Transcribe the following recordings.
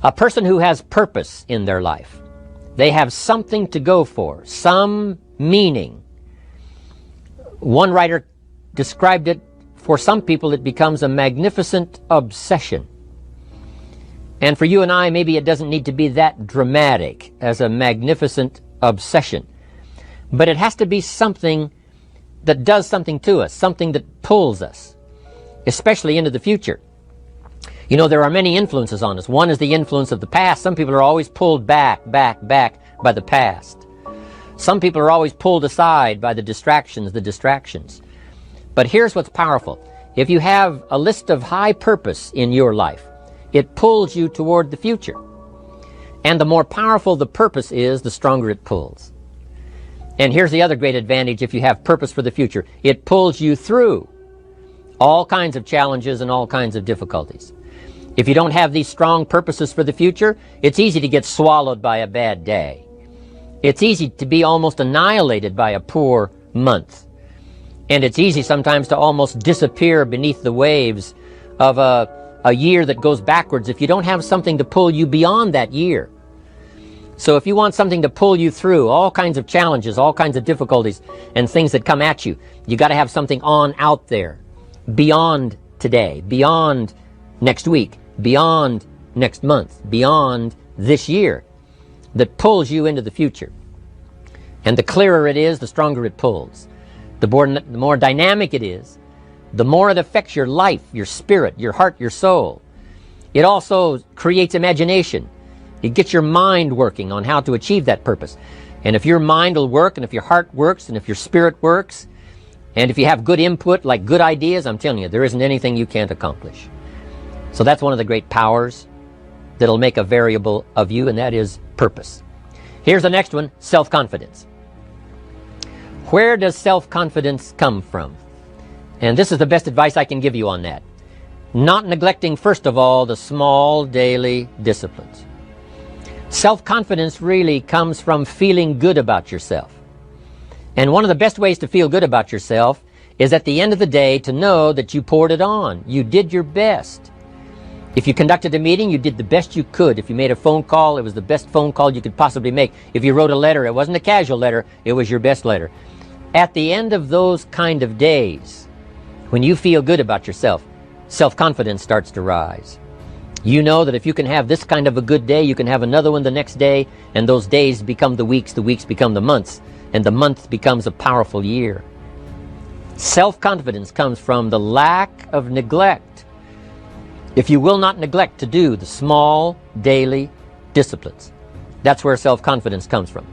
A person who has purpose in their life, they have something to go for, some meaning. One writer described it, for some people it becomes a magnificent obsession. And for you and I, maybe it doesn't need to be that dramatic as a magnificent obsession. But it has to be something that does something to us, something that pulls us, especially into the future. You know, there are many influences on us. One is the influence of the past. Some people are always pulled back by the past. Some people are always pulled aside by the distractions. But here's what's powerful. If you have a list of high purpose in your life, it pulls you toward the future. And the more powerful the purpose is, the stronger it pulls. And here's the other great advantage if you have purpose for the future. It pulls you through all kinds of challenges and all kinds of difficulties. If you don't have these strong purposes for the future, it's easy to get swallowed by a bad day. It's easy to be almost annihilated by a poor month. And it's easy sometimes to almost disappear beneath the waves of a year that goes backwards if you don't have something to pull you beyond that year. So if you want something to pull you through all kinds of challenges, all kinds of difficulties, and things that come at you, you got to have something on out there, beyond today, beyond next week, beyond next month, beyond this year, that pulls you into the future. And the clearer it is, the stronger it pulls. The more dynamic it is, the more it affects your life, your spirit, your heart, your soul. It also creates imagination. It gets your mind working on how to achieve that purpose. And if your mind will work, and if your heart works, and if your spirit works, and if you have good input, like good ideas, I'm telling you, there isn't anything you can't accomplish. So that's one of the great powers that'll make a variable of you, and that is purpose. Here's the next one, self-confidence. Where does self-confidence come from? And this is the best advice I can give you on that. Not neglecting, first of all, the small daily disciplines. Self-confidence really comes from feeling good about yourself. And one of the best ways to feel good about yourself is at the end of the day to know that you poured it on. You did your best. If you conducted a meeting, you did the best you could. If you made a phone call, it was the best phone call you could possibly make. If you wrote a letter, it wasn't a casual letter, it was your best letter. At the end of those kind of days, when you feel good about yourself, self-confidence starts to rise. You know that if you can have this kind of a good day, you can have another one the next day, and those days become the weeks become the months, and the month becomes a powerful year. Self-confidence comes from the lack of neglect. If you will not neglect to do the small daily disciplines, that's where self-confidence comes from.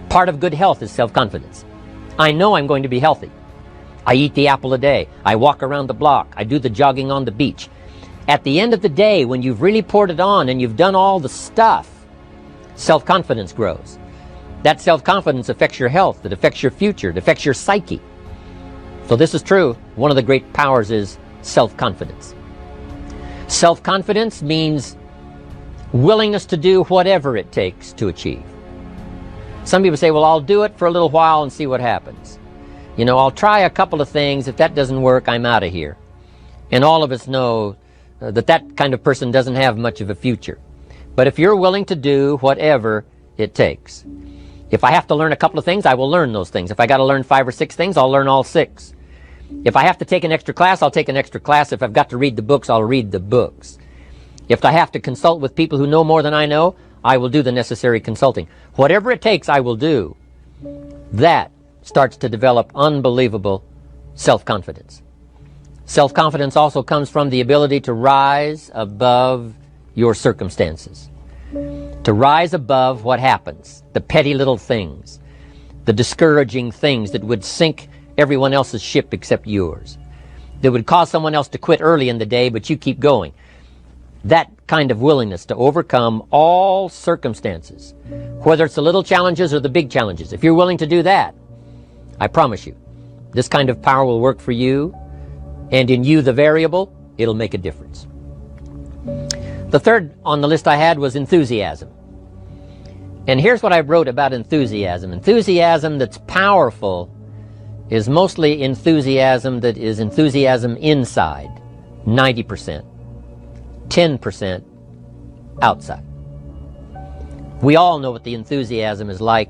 Part of good health is self-confidence. I know I'm going to be healthy. I eat the apple a day. I walk around the block. I do the jogging on the beach. At the end of the day, when you've really poured it on and you've done all the stuff, self-confidence grows. That self-confidence affects your health. It affects your future. It affects your psyche. So this is true. One of the great powers is self-confidence. Self-confidence means willingness to do whatever it takes to achieve. Some people say, well, I'll do it for a little while and see what happens. You know, I'll try a couple of things. If that doesn't work, I'm out of here. And all of us know that kind of person doesn't have much of a future. But if you're willing to do whatever it takes. If I have to learn a couple of things, I will learn those things. If I got to learn 5 or 6 things, I'll learn all 6. If I have to take an extra class, I'll take an extra class. If I've got to read the books, I'll read the books. If I have to consult with people who know more than I know, I will do the necessary consulting. Whatever it takes, I will do. That starts to develop unbelievable self-confidence. Self-confidence also comes from the ability to rise above your circumstances. To rise above what happens, the petty little things, the discouraging things that would sink everyone else's ship except yours, that would cause someone else to quit early in the day, but you keep going. That kind of willingness to overcome all circumstances, whether it's the little challenges or the big challenges, if you're willing to do that, I promise you, this kind of power will work for you, and in you, the variable, it'll make a difference. The third on the list I had was enthusiasm. And here's what I wrote about enthusiasm. Enthusiasm that's powerful is mostly enthusiasm that is enthusiasm inside, 90%, 10% outside. We all know what the enthusiasm is like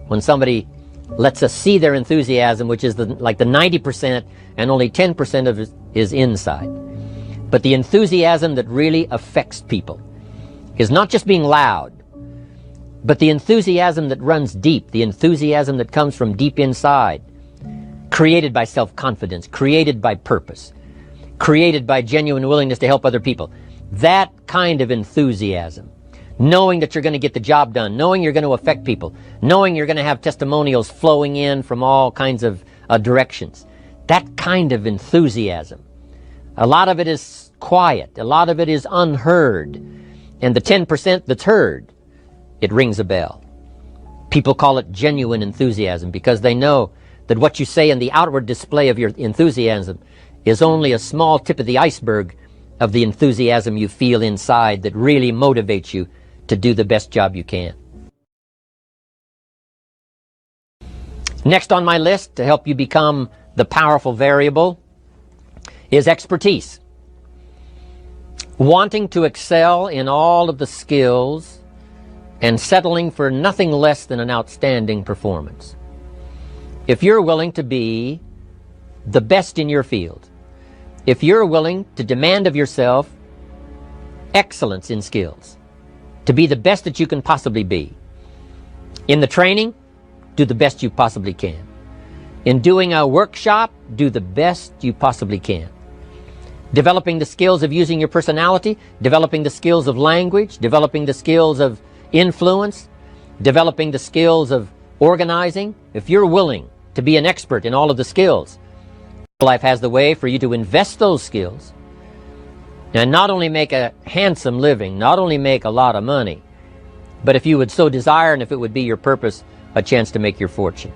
when somebody lets us see their enthusiasm, which is like the 90% and only 10% of it is inside. But the enthusiasm that really affects people is not just being loud, but the enthusiasm that runs deep, the enthusiasm that comes from deep inside, created by self-confidence, created by purpose, created by genuine willingness to help other people. That kind of enthusiasm, knowing that you're going to get the job done, knowing you're going to affect people, knowing you're going to have testimonials flowing in from all kinds of directions. That kind of enthusiasm. A lot of it is quiet. A lot of it is unheard. And the 10% that's heard, it rings a bell. People call it genuine enthusiasm because they know that what you say in the outward display of your enthusiasm is only a small tip of the iceberg of the enthusiasm you feel inside that really motivates you to do the best job you can. Next on my list to help you become the powerful variable is expertise. Wanting to excel in all of the skills and settling for nothing less than an outstanding performance. If you're willing to be the best in your field, if you're willing to demand of yourself excellence in skills, to be the best that you can possibly be. In the training, do the best you possibly can. In doing a workshop, do the best you possibly can. Developing the skills of using your personality, developing the skills of language, developing the skills of influence, developing the skills of organizing. If you're willing to be an expert in all of the skills, life has the way for you to invest those skills and not only make a handsome living, not only make a lot of money, but if you would so desire and if it would be your purpose, a chance to make your fortune.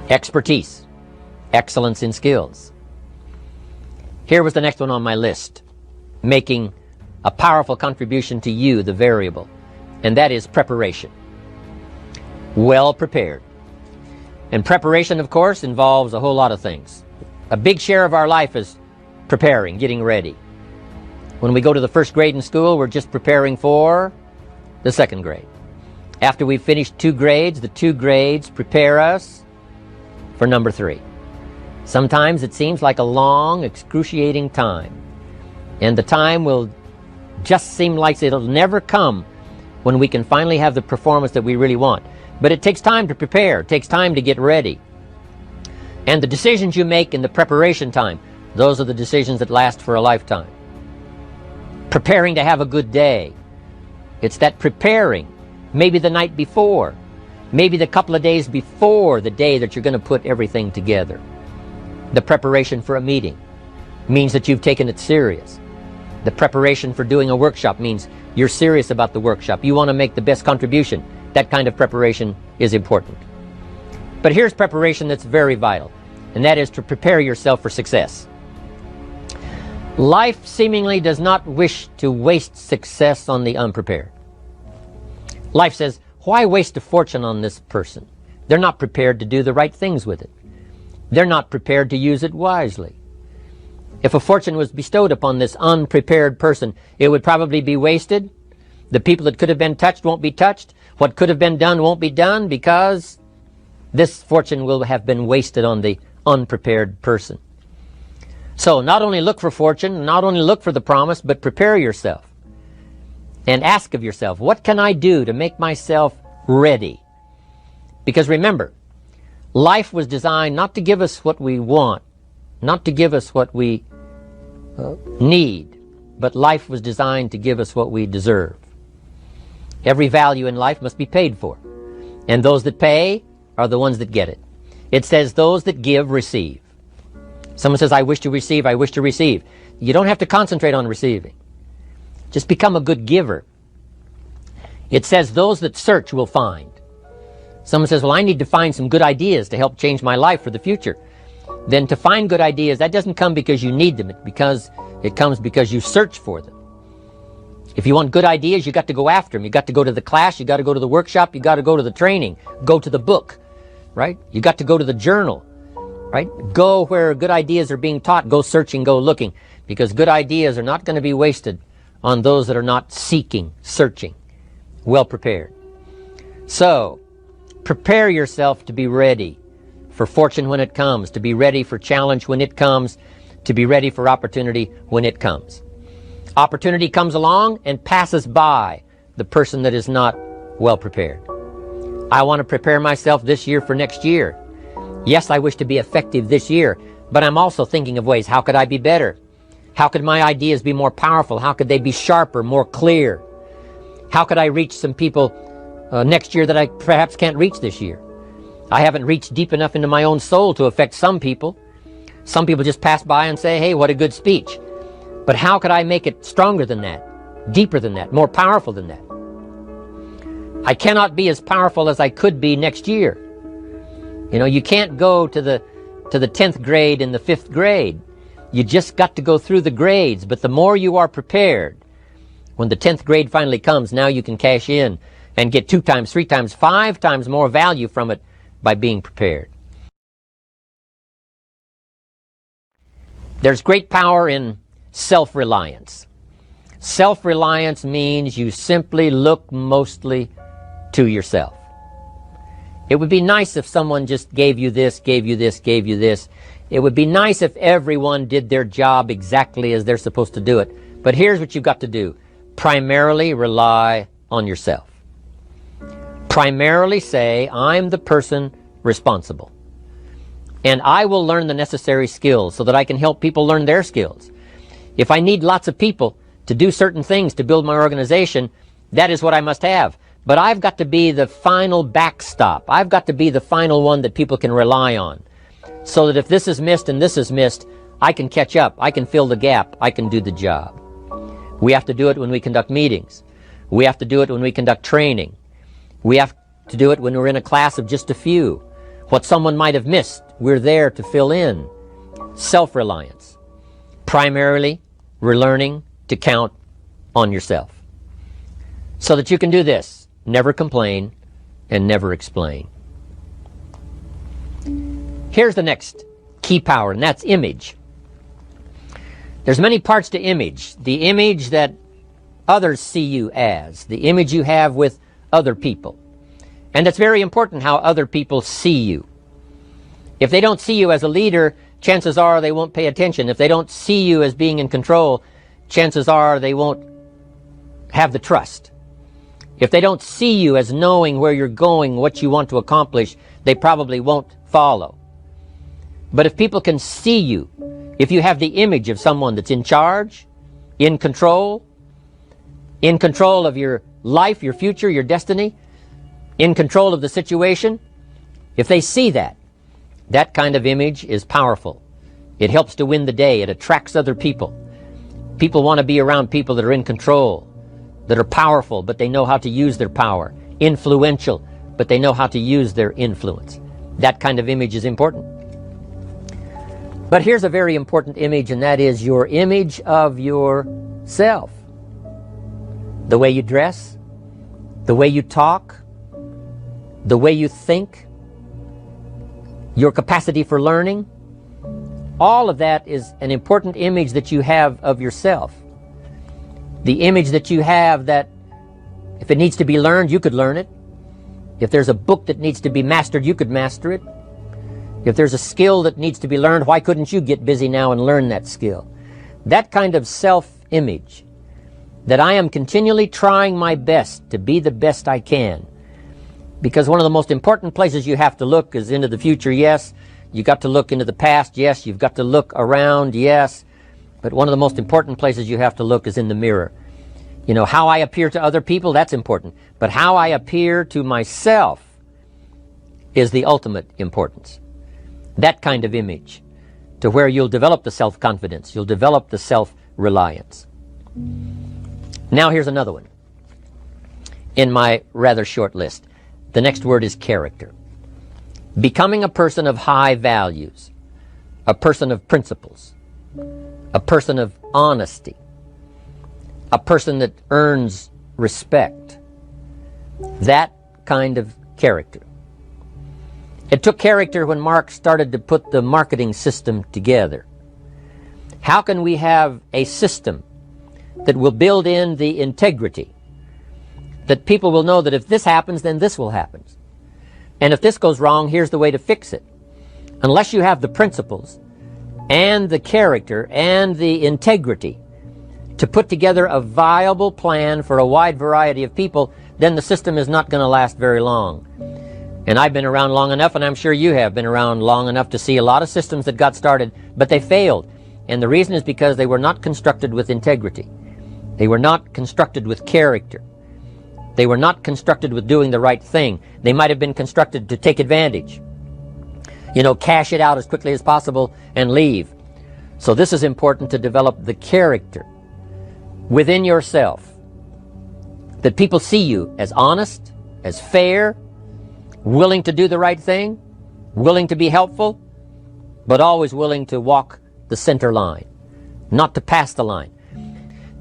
Expertise, excellence in skills. Here was the next one on my list, making a powerful contribution to you, the variable, and that is preparation. Well prepared. And preparation, of course, involves a whole lot of things. A big share of our life is preparing, getting ready. When we go to the first grade in school, we're just preparing for the second grade. After we've finished 2 grades, the 2 grades prepare us for number 3. Sometimes it seems like a long, excruciating time. And the time will just seem like it'll never come when we can finally have the performance that we really want. But it takes time to prepare. It takes time to get ready. And the decisions you make in the preparation time, those are the decisions that last for a lifetime. Preparing to have a good day. It's that preparing, maybe the night before, maybe the couple of days before the day that you're going to put everything together. The preparation for a meeting means that you've taken it serious. The preparation for doing a workshop means you're serious about the workshop. You want to make the best contribution. That kind of preparation is important. But here's preparation that's very vital, and that is to prepare yourself for success. Life seemingly does not wish to waste success on the unprepared. Life says, why waste a fortune on this person? They're not prepared to do the right things with it. They're not prepared to use it wisely. If a fortune was bestowed upon this unprepared person, it would probably be wasted. The people that could have been touched won't be touched. What could have been done won't be done because this fortune will have been wasted on the unprepared person. So not only look for fortune, not only look for the promise, but prepare yourself. And ask of yourself, what can I do to make myself ready? Because remember, life was designed not to give us what we want, not to give us what we need, but life was designed to give us what we deserve. Every value in life must be paid for. And those that pay are the ones that get it. It says those that give receive. Someone says, I wish to receive, I wish to receive. You don't have to concentrate on receiving. Just become a good giver. It says those that search will find. Someone says, well, I need to find some good ideas to help change my life for the future. Then to find good ideas, that doesn't come because you need them. It comes because you search for them. If you want good ideas, you got to go after them. You got to go to the class, you got to go to the workshop, you got to go to the training, go to the book, right? You got to go to the journal, right? Go where good ideas are being taught. Go searching, go looking, because good ideas are not going to be wasted on those that are not seeking, searching, well prepared. So, prepare yourself to be ready for fortune when it comes, to be ready for challenge when it comes, to be ready for opportunity when it comes. Opportunity comes along and passes by the person that is not well prepared. I want to prepare myself this year for next year. Yes, I wish to be effective this year, but I'm also thinking of ways, how could I be better? How could my ideas be more powerful? How could they be sharper, more clear? How could I reach some people next year that I perhaps can't reach this year? I haven't reached deep enough into my own soul to affect some people. Some people just pass by and say, hey, what a good speech. But how could I make it stronger than that, deeper than that, more powerful than that? I cannot be as powerful as I could be next year. You know, you can't go to the 10th grade in the 5th grade. You just got to go through the grades. But the more you are prepared, when the 10th grade finally comes, now you can cash in and get 2 times, 3 times, 5 times more value from it by being prepared. There's great power in self-reliance. Self-reliance means you simply look mostly to yourself. It would be nice if someone just gave you this, gave you this, gave you this. It would be nice if everyone did their job exactly as they're supposed to do it. But here's what you've got to do. Primarily rely on yourself. Primarily say, I'm the person responsible. And I will learn the necessary skills so that I can help people learn their skills. If I need lots of people to do certain things to build my organization, that is what I must have. But I've got to be the final backstop. I've got to be the final one that people can rely on. So that if this is missed and this is missed, I can catch up. I can fill the gap. I can do the job. We have to do it when we conduct meetings. We have to do it when we conduct training. We have to do it when we're in a class of just a few. What someone might have missed, we're there to fill in. Self-reliance. Primarily, we're learning to count on yourself. So that you can do this. Never complain and never explain. Here's the next key power, and that's image. There's many parts to image. The image that others see you as. The image you have with other people. And it's very important how other people see you. If they don't see you as a leader, chances are they won't pay attention. If they don't see you as being in control, chances are they won't have the trust. If they don't see you as knowing where you're going, what you want to accomplish, they probably won't follow. But if people can see you, if you have the image of someone that's in charge, in control of your life, your future, your destiny, in control of the situation, if they see that, that kind of image is powerful. It helps to win the day. It attracts other people. People want to be around people that are in control, that are powerful, but they know how to use their power. Influential, but they know how to use their influence. That kind of image is important. But here's a very important image, and that is your image of yourself. The way you dress, the way you talk, the way you think, your capacity for learning, all of that is an important image that you have of yourself. The image that you have that if it needs to be learned, you could learn it. If there's a book that needs to be mastered, you could master it. If there's a skill that needs to be learned, why couldn't you get busy now and learn that skill? That kind of self-image, that I am continually trying my best to be the best I can. Because one of the most important places you have to look is into the future, yes. You've got to look into the past, yes. You've got to look around, yes. But one of the most important places you have to look is in the mirror. You know, how I appear to other people, that's important. But how I appear to myself is the ultimate importance. That kind of image, to where you'll develop the self-confidence, you'll develop the self-reliance. Now here's another one in my rather short list. The next word is character. Becoming a person of high values, a person of principles, a person of honesty, a person that earns respect. That kind of character. It took character when Mark started to put the marketing system together. How can we have a system that will build in the integrity, that people will know that if this happens, then this will happen. And if this goes wrong, here's the way to fix it. Unless you have the principles and the character and the integrity to put together a viable plan for a wide variety of people, then the system is not going to last very long. And I've been around long enough, and I'm sure you have been around long enough to see a lot of systems that got started, but they failed. And the reason is because they were not constructed with integrity. They were not constructed with character. They were not constructed with doing the right thing. They might have been constructed to take advantage. You know, cash it out as quickly as possible and leave. So this is important to develop the character within yourself, that people see you as honest, as fair, willing to do the right thing, willing to be helpful, but always willing to walk the center line, not to pass the line.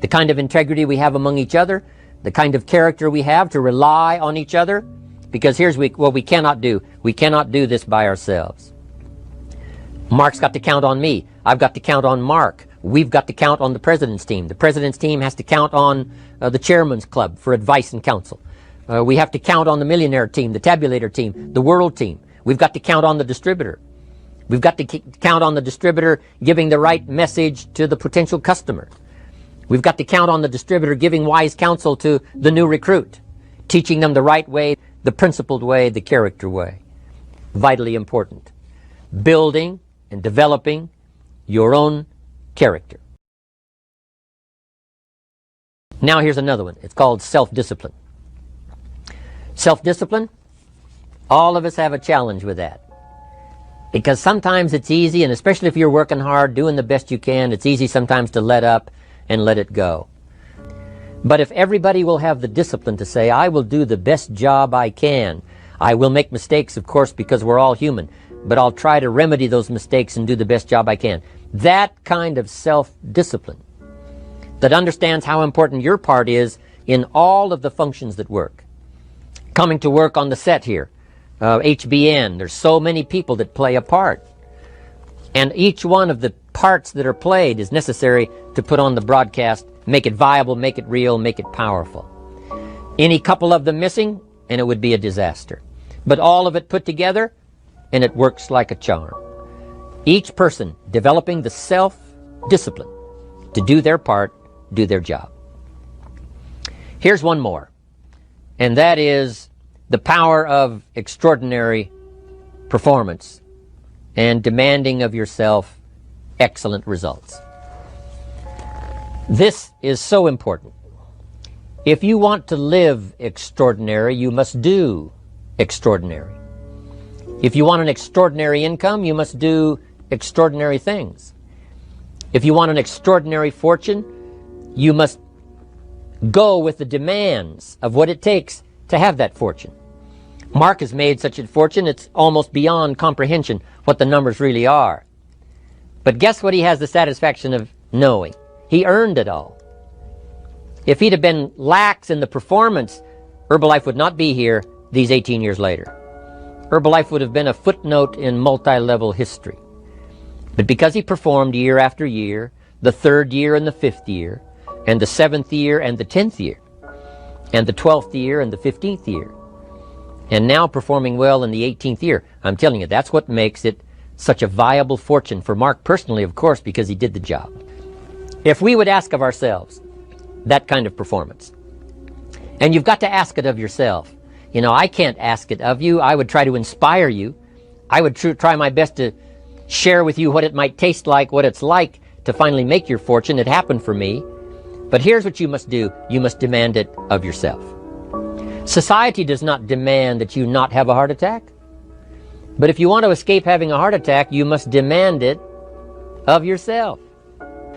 The kind of integrity we have among each other, the kind of character we have to rely on each other, because here's what we cannot do. We cannot do this by ourselves. Mark's got to count on me. I've got to count on Mark. We've got to count on the president's team. The president's team has to count on the chairman's club for advice and counsel. We have to count on the millionaire team, the tabulator team, the world team. We've got to count on the distributor. We've got to count on the distributor giving the right message to the potential customer. We've got to count on the distributor giving wise counsel to the new recruit, teaching them the right way, the principled way, the character way. Vitally important. Building and developing your own character. Now here's another one. It's called self-discipline. Self-discipline, all of us have a challenge with that. Because sometimes it's easy, and especially if you're working hard, doing the best you can, it's easy sometimes to let up and let it go. But if everybody will have the discipline to say, I will do the best job I can. I will make mistakes, of course, because we're all human, but I'll try to remedy those mistakes and do the best job I can. That kind of self-discipline that understands how important your part is in all of the functions that work. Coming to work on the set here, HBN, there's so many people that play a part. And each one of the parts that are played is necessary to put on the broadcast, make it viable, make it real, make it powerful. Any couple of them missing, and it would be a disaster. But all of it put together, and it works like a charm. Each person developing the self-discipline to do their part, do their job. Here's one more, and that is the power of extraordinary performance and demanding of yourself excellent results. This is so important. If you want to live extraordinary, you must do extraordinary. If you want an extraordinary income, you must do extraordinary things. If you want an extraordinary fortune, you must go with the demands of what it takes to have that fortune. Mark has made such a fortune, it's almost beyond comprehension what the numbers really are. But guess what he has the satisfaction of knowing? He earned it all. If he'd have been lax in the performance, Herbalife would not be here these 18 years later. Herbalife would have been a footnote in multi-level history. But because he performed year after year, the 3rd year and the 5th year, and the 7th year and the 10th year, and the 12th year and the 15th year, and now performing well in the 18th year, I'm telling you, that's what makes it such a viable fortune for Mark personally, of course, because he did the job. If we would ask of ourselves that kind of performance, and you've got to ask it of yourself. You know, I can't ask it of you. I would try to inspire you. I would try my best to share with you what it might taste like, what it's like to finally make your fortune. It happened for me. But here's what you must do. You must demand it of yourself. Society does not demand that you not have a heart attack. But if you want to escape having a heart attack, you must demand it of yourself.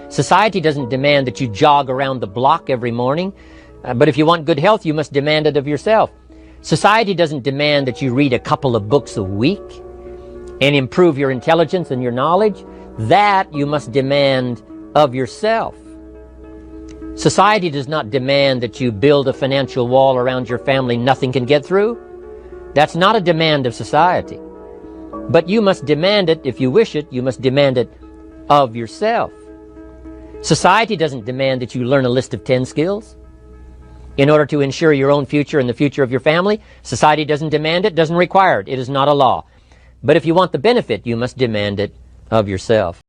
Society doesn't demand that you jog around the block every morning. But if you want good health, you must demand it of yourself. Society doesn't demand that you read a couple of books a week and improve your intelligence and your knowledge. That you must demand of yourself. Society does not demand that you build a financial wall around your family nothing can get through. That's not a demand of society. But you must demand it, if you wish it, you must demand it of yourself. Society doesn't demand that you learn a list of 10 skills. in order to ensure your own future and the future of your family. Society doesn't demand it, doesn't require it. It is not a law. But if you want the benefit, you must demand it of yourself.